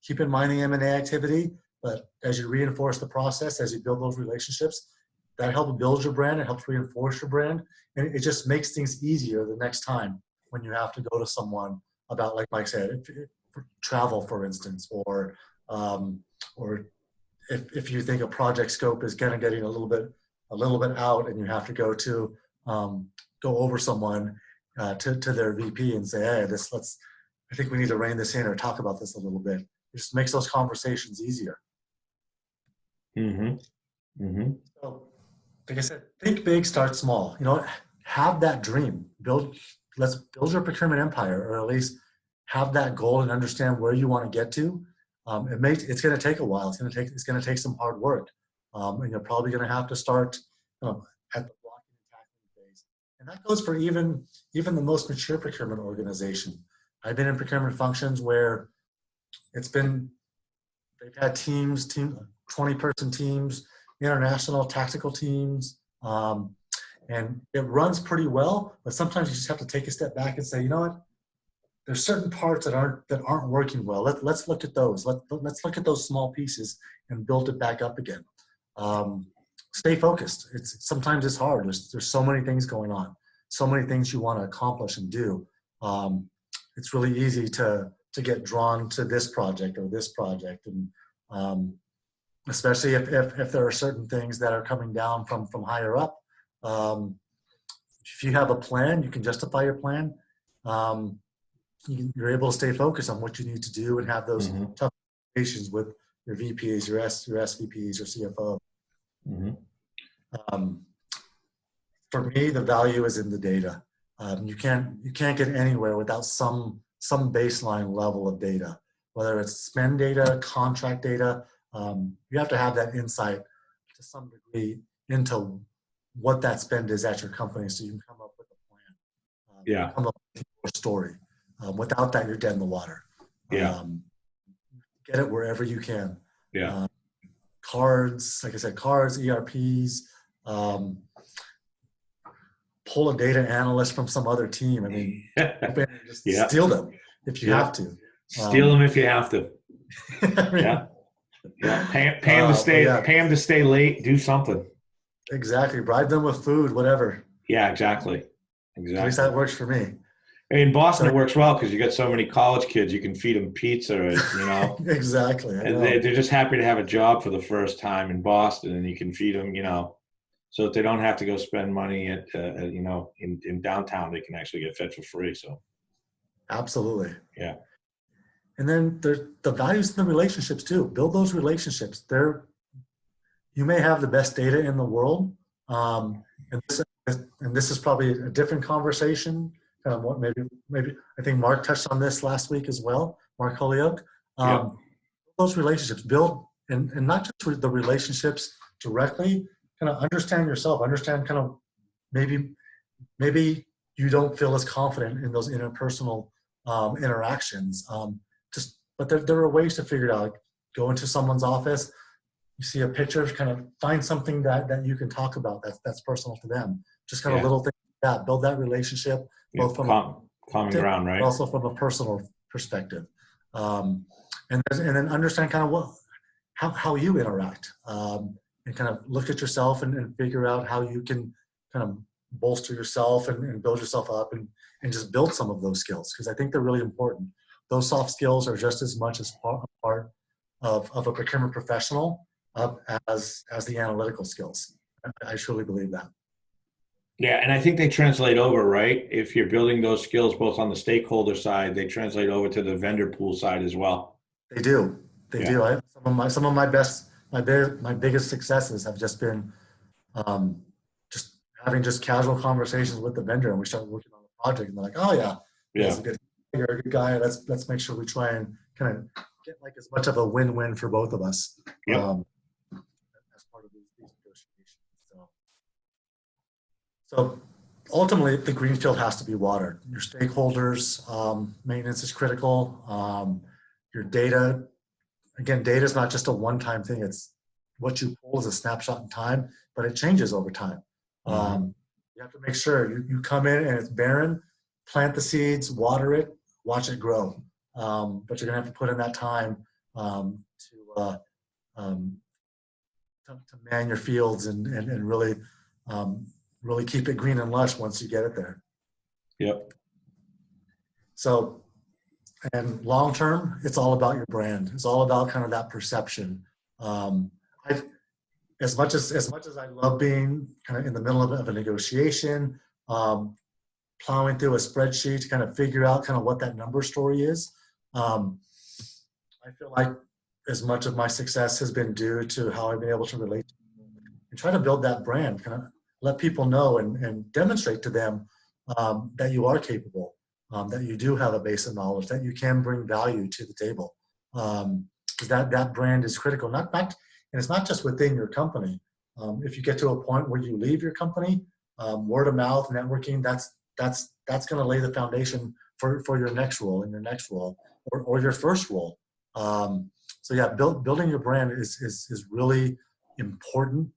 Keep in mind the M&A activity, but as you reinforce the process, as you build those relationships, that helps build your brand, it helps reinforce your brand, and it just makes things easier the next time when you have to go to someone about, like Mike said, travel, for instance, or if you think a project scope is kind of getting a little bit out, and you have to go over someone to their VP and say, hey, I think we need to rein this in or talk about this a little bit. It just makes those conversations easier. Mm-hmm. Mm-hmm. So, like I said, think big, start small. Have that dream. Let's build your procurement empire, or at least have that goal and understand where you want to get to. It's going to take a while. It's going to take some hard work, and you're probably going to have to start at the blocking and tackling phase. And that goes for even the most mature procurement organization. I've been in procurement functions where they've had teams, 20-person teams, international tactical teams, and it runs pretty well. But sometimes you just have to take a step back and say, you know what? There's certain parts that aren't working well. Let's look at those. Let's look at those small pieces and build it back up again. Stay focused. Sometimes it's hard. There's so many things going on, so many things you want to accomplish and do. It's really easy to get drawn to this project or this project, and especially if there are certain things that are coming down from higher up. If you have a plan, you can justify your plan. You're able to stay focused on what you need to do and have those tough conversations with your VPs, your SVPs, your CFO. Mm-hmm. For me, the value is in the data. You can't get anywhere without some baseline level of data, whether it's spend data, contract data. You have to have that insight to some degree into what that spend is at your company, so you can come up with a plan. Yeah. Come up with your story. Without that, you're dead in the water. Yeah. Get it wherever you can. Yeah. Cards, like I said, cards, ERPs, pull a data analyst from some other team. I mean, just steal them if you have to. Steal them if you have to. I mean, yeah. Pay them to stay. Pay them to stay late. Do something. Exactly. Bribe them with food, whatever. Yeah. Exactly. At least that works for me. In Boston, it works well because you got so many college kids. You can feed them pizza, Exactly. And they're just happy to have a job for the first time in Boston, and you can feed them, so that they don't have to go spend money at, in downtown. They can actually get fed for free. So, absolutely. Yeah. And then there's the values and the relationships too. Build those relationships. You may have the best data in the world, and this is probably a different conversation. Maybe I think Mark touched on this last week as well. Mark Holyoke. Those relationships build, and not just the relationships directly. Kind of understand yourself. Understand kind of maybe you don't feel as confident in those interpersonal interactions. But there are ways to figure it out. Go into someone's office. You see a picture, kind of find something that you can talk about that's personal to them. Just kind of little things like that. Build that relationship, both from common ground, right? But also from a personal perspective. And then understand kind of how you interact, and kind of look at yourself and figure out how you can kind of bolster yourself and build yourself up and just build some of those skills, because I think they're really important. Those soft skills are just as much as part of a procurement professional as the analytical skills. I truly believe that. Yeah, and I think they translate over, right? If you're building those skills both on the stakeholder side, they translate over to the vendor pool side as well. They do. They do. Some of my biggest successes have just been just having casual conversations with the vendor, and we start working on the project, and they're like, "Oh yeah, you're a good guy. Let's make sure we try and kind of get like as much of a win-win for both of us." Yep. As part of these negotiations. So ultimately, the Greenfield has to be watered. Your stakeholders, maintenance is critical. Your data, again, data is not just a one-time thing. It's what you pull is a snapshot in time, but it changes over time. You have to make sure you come in and it's barren, plant the seeds, water it, watch it grow. But you're gonna have to put in that time to man your fields and really really keep it green and lush once you get it there. Yep. So, and long term, it's all about your brand. It's all about kind of that perception. As much as I love being kind of in the middle of a negotiation, plowing through a spreadsheet to kind of figure out kind of what that number story is, I feel like as much of my success has been due to how I've been able to relate and try to build that brand, kind of let people know and demonstrate to them that you are capable, that you do have a base of knowledge, that you can bring value to the table. Because that brand is critical. And it's not just within your company. If you get to a point where you leave your company, word of mouth, networking, that's going to lay the foundation for your next role and your next role or your first role. So yeah, building your brand is really important.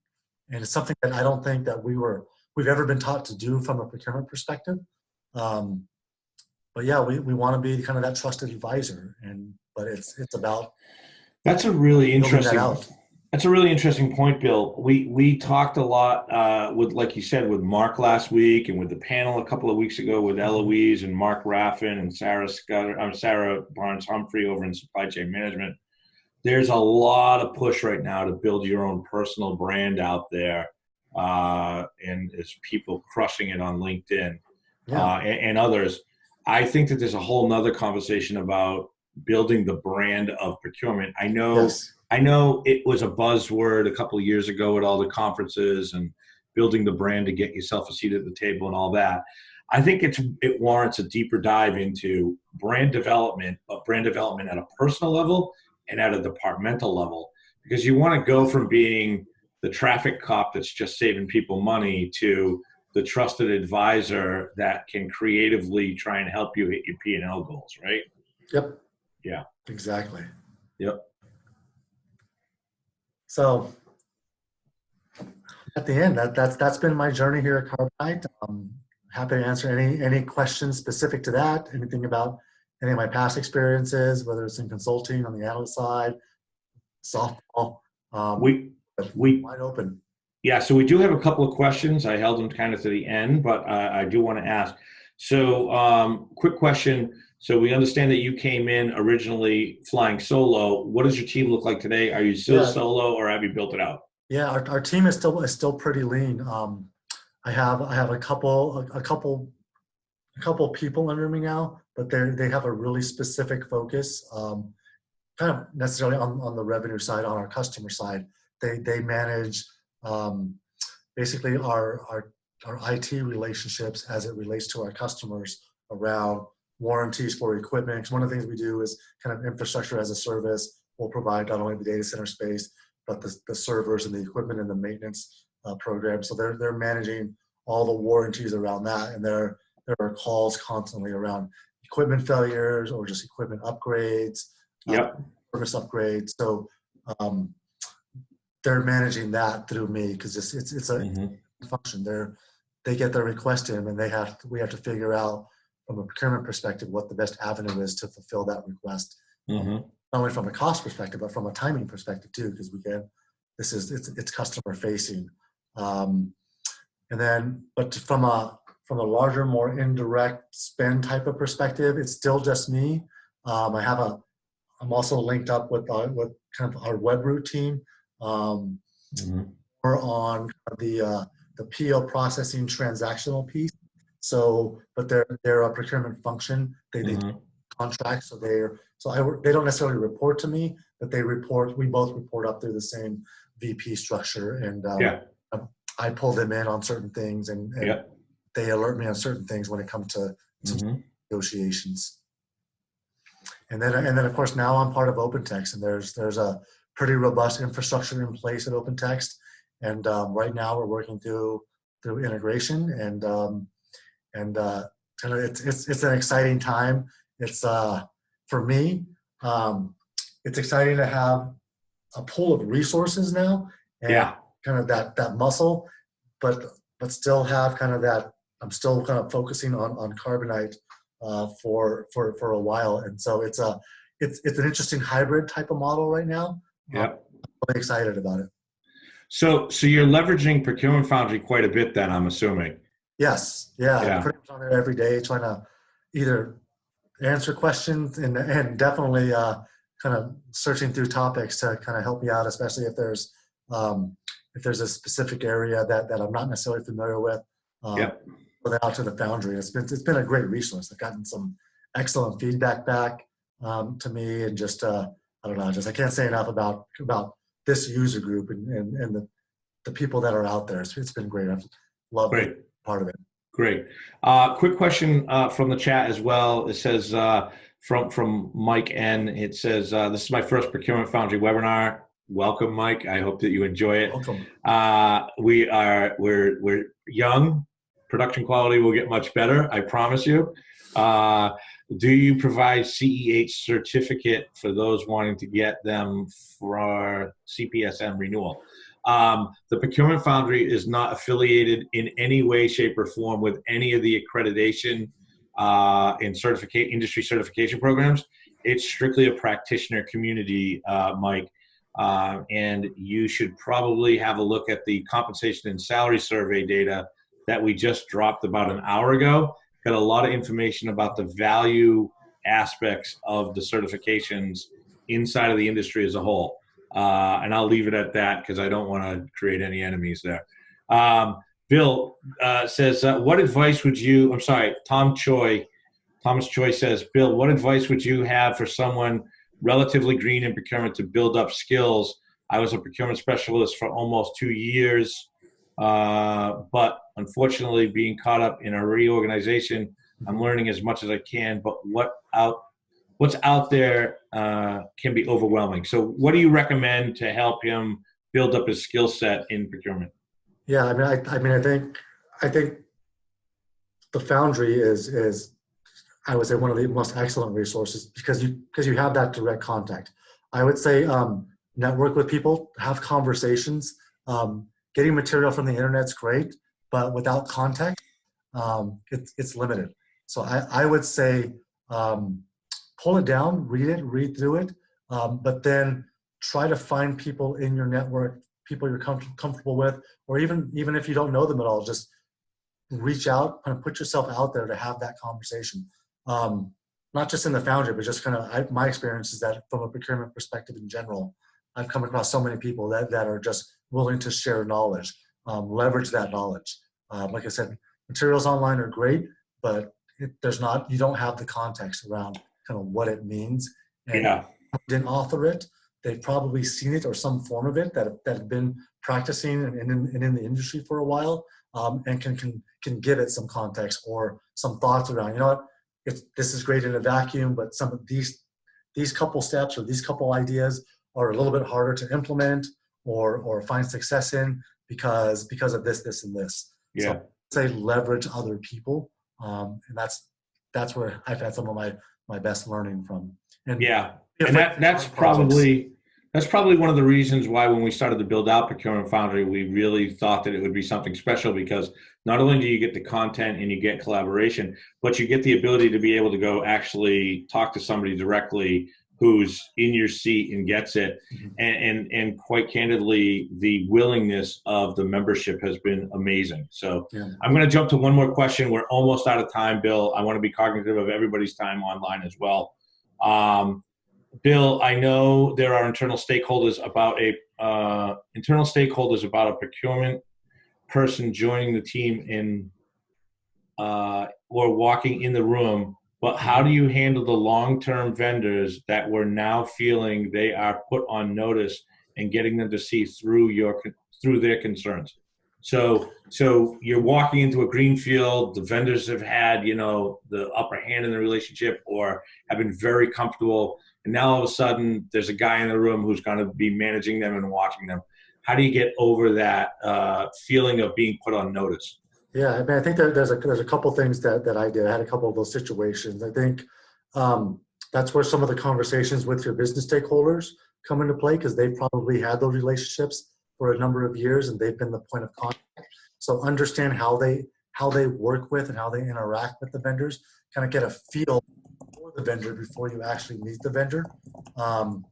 And it's something that I don't think that we've ever been taught to do from a procurement perspective. But yeah, we want to be kind of that trusted advisor, but it's about that's a really interesting point, Bill. We talked a lot with, like you said, with Mark last week, and with the panel a couple of weeks ago with Eloise and Mark Raffin and Sarah Barnes Humphrey over in supply chain management. There's a lot of push right now to build your own personal brand out there, and there's people crushing it on LinkedIn and others. I think that there's a whole nother conversation about building the brand of procurement. I know it was a buzzword a couple of years ago at all the conferences and building the brand to get yourself a seat at the table and all that. I think it warrants a deeper dive into brand development, but brand development at a personal level and at a departmental level, because you want to go from being the traffic cop that's just saving people money to the trusted advisor that can creatively try and help you hit your P&L goals, right? Yep. Yeah. Exactly. Yep. So at the end, that's been my journey here at Carbonite. Happy to answer any questions specific to that, anything about any of my past experiences, whether it's in consulting on the analyst side, softball, We wide open. Yeah, so we do have a couple of questions. I held them kind of to the end, but I do want to ask. So, quick question. So we understand that you came in originally flying solo. What does your team look like today? Are you still solo, or have you built it out? Yeah, our team is still pretty lean. I have a couple people under me now, but they have a really specific focus, kind of necessarily on the revenue side, on our customer side. They manage basically our IT relationships as it relates to our customers around warranties for equipment. One of the things we do is kind of infrastructure as a service. We'll provide not only the data center space, but the servers and the equipment and the maintenance program. So they're managing all the warranties around that, and there are calls constantly around equipment failures or just equipment upgrades, service upgrades. So they're managing that through me because it's a function. They get their request in, and we have to figure out from a procurement perspective what the best avenue is to fulfill that request. Not only from a cost perspective, but from a timing perspective too, because it's customer facing. And then, but from a larger, more indirect spend type of perspective, it's still just me. I'm also linked up with kind of our web team. We're on the PO processing transactional piece. So, but they're a procurement function. They contract, so they don't necessarily report to me, but we both report up through the same VP structure, and I pull them in on certain things, and they alert me on certain things when it comes to negotiations. And then of course now I'm part of OpenText, and there's a pretty robust infrastructure in place at OpenText, and right now we're working through integration, and kind of it's an exciting time. It's for me, it's exciting to have a pool of resources now, and kind of that muscle, but still have kind of that. I'm still kind of focusing on Carbonite for a while, and so it's an interesting hybrid type of model right now. I'm really excited about it. So you're leveraging Procurement Foundry quite a bit, then, I'm assuming. Yes, I'm pretty much on there every day, trying to either answer questions and definitely kind of searching through topics to kind of help me out, especially if there's a specific area that I'm not necessarily familiar with. Put it out to the Foundry. It's been a great resource. I've gotten some excellent feedback back to me, and just I don't know, I can't say enough about this user group and the people that are out there. It's been great. I've loved being part of it. Great. Quick question from the chat as well. It says from Mike N. It says, "This is my first Procurement Foundry webinar. Welcome, Mike. I hope that you enjoy it. Welcome. We're young. Production quality will get much better, I promise you. Do you provide CEH certificate for those wanting to get them for CPSM renewal?" The Procurement Foundry is not affiliated in any way, shape, or form with any of the accreditation and industry certification programs. It's strictly a practitioner community, Mike. And you should probably have a look at the compensation and salary survey data that we just dropped about an hour ago. Got a lot of information about the value aspects of the certifications inside of the industry as a whole. And I'll leave it at that because I don't want to create any enemies there. Bill says, what advice would you, Thomas Choi says, Bill, what advice would you have for someone relatively green in procurement to build up skills? I was a procurement specialist for almost 2 years, but unfortunately being caught up in a reorganization, I'm learning as much as I can, but what's out there can be overwhelming. So what do you recommend to help him build up his skill set in procurement? Yeah, I think the Foundry is I would say one of the most excellent resources because you have that direct contact. I would say network with people, have conversations. Getting material from the internet's great, but without context, it's limited. So I would say pull it down, read through it, but then try to find people in your network, people you're comfortable with, or even if you don't know them at all, just reach out and put yourself out there to have that conversation. Not just in the Foundry, but just my experience is that from a procurement perspective in general, I've come across so many people that are just willing to share knowledge, leverage that knowledge. Like I said, materials online are great, but you don't have the context around kind of what it means. And Yeah. didn't author it, they've probably seen it or some form of it that have been practicing and in the industry for a while, and can give it some context or some thoughts around, you know what, this is great in a vacuum, but some of these couple steps or these couple ideas are a little bit harder to implement or find success in because of this, and this. Yeah. So say leverage other people, and that's where I've had some of my best learning from. And yeah, and that's probably one of the reasons why when we started to build out Procurement Foundry, we really thought that it would be something special, because not only do you get the content and you get collaboration, but you get the ability to be able to go actually talk to somebody directly who's in your seat and gets it. Mm-hmm. And quite candidly, the willingness of the membership has been amazing. So yeah. I'm going to jump to one more question. We're almost out of time, Bill. I want to be cognitive of everybody's time online as well. Bill, I know there are internal stakeholders about a procurement person joining the team or walking in the room. But how do you handle the long-term vendors that we're now feeling they are put on notice and getting them to see through their concerns? So you're walking into a greenfield, the vendors have had, the upper hand in the relationship or have been very comfortable. And now all of a sudden there's a guy in the room who's going to be managing them and watching them. How do you get over that feeling of being put on notice? Yeah, I think there's a couple things that I did. I had a couple of those situations. I think that's where some of the conversations with your business stakeholders come into play, because they've probably had those relationships for a number of years and they've been the point of contact. So understand how they work with and how they interact with the vendors, kind of get a feel for the vendor before you actually meet the vendor. And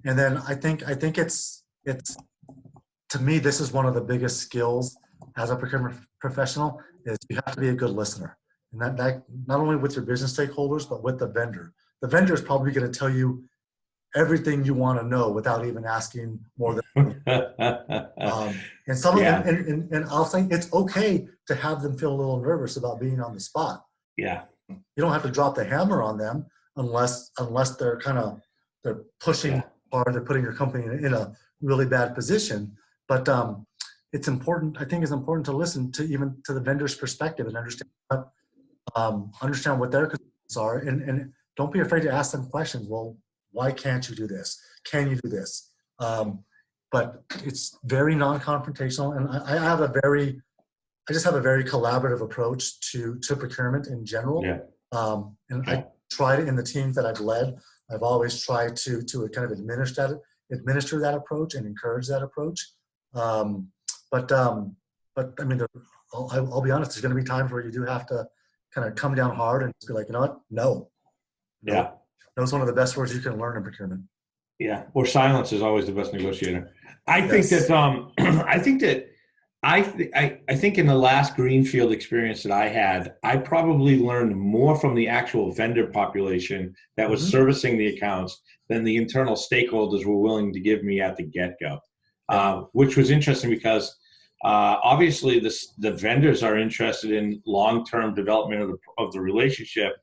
then I think it's to me, this is one of the biggest skills as a procurement professional, is you have to be a good listener. And that not only with your business stakeholders, but with the vendor. The vendor is probably going to tell you everything you want to know without even asking more than and some yeah. and I'll say it's okay to have them feel a little nervous about being on the spot. Yeah. You don't have to drop the hammer on them unless they're pushing yeah. hard, they're putting your company in a really bad position. But it's important. I think it's important to listen to the vendor's perspective and understand what their concerns are, and don't be afraid to ask them questions. Well, why can't you do this? Can you do this? But it's very non-confrontational, and I just have a very collaborative approach to procurement in general. Yeah. And yeah. I tried it in the teams that I've led. I've always tried to kind of administer that approach and encourage that approach. But I mean, I'll be honest, there's going to be times where you do have to kind of come down hard and be like, you know what? No. Yeah. That's one of the best words you can learn in procurement. Yeah. Or silence is always the best negotiator. I think in the last Greenfield experience that I had, I probably learned more from the actual vendor population that was mm-hmm. servicing the accounts than the internal stakeholders were willing to give me at the get-go. Which was interesting because obviously the vendors are interested in long-term development of the relationship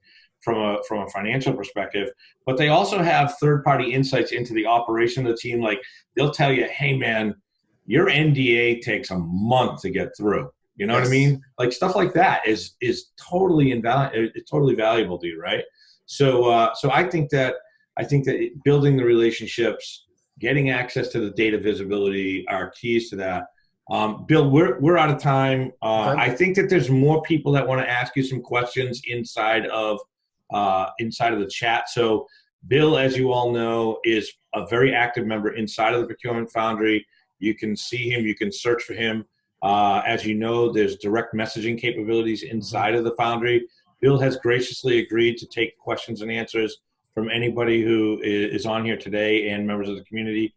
from a financial perspective, but they also have third-party insights into the operation of the team. Like they'll tell you, hey man, your NDA takes a month to get through. You know yes. what I mean? Like stuff like that is totally it's totally valuable to you, right? So I think that building the relationships getting access to the data visibility are keys to that. Bill, we're out of time. Okay. I think that there's more people that want to ask you some questions inside of the chat. So Bill, as you all know, is a very active member inside of the Procurement Foundry. You can see him, you can search for him. As you know, there's direct messaging capabilities inside of the Foundry. Bill has graciously agreed to take questions and answers from anybody who is on here today and members of the community.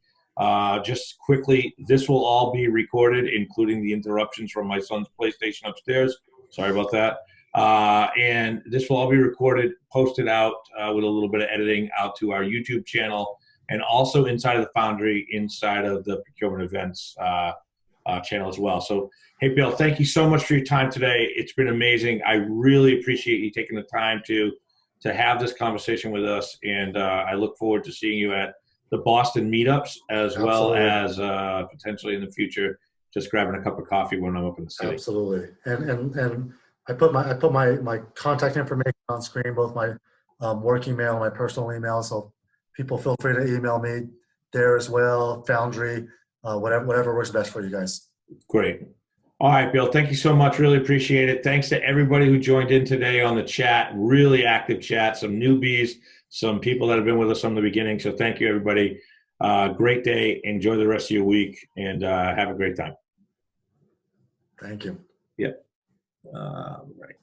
Just quickly, this will all be recorded, including the interruptions from my son's PlayStation upstairs. Sorry about that. And this will all be recorded, posted out with a little bit of editing out to our YouTube channel, and also inside of the Foundry, inside of the Procurement Events channel as well. So, hey, Bill, thank you so much for your time today. It's been amazing. I really appreciate you taking the time to have this conversation with us, and I look forward to seeing you at the Boston meetups, as well as potentially in the future, just grabbing a cup of coffee when I'm up in the city. Absolutely. And I put my contact information on screen, both my work email and my personal email. So people feel free to email me there as well. Foundry, whatever works best for you guys. Great. All right, Bill, thank you so much. Really appreciate it. Thanks to everybody who joined in today on the chat. Really active chat, some newbies, some people that have been with us from the beginning. So thank you, everybody. Great day. Enjoy the rest of your week, and have a great time. Thank you. Yep. Right.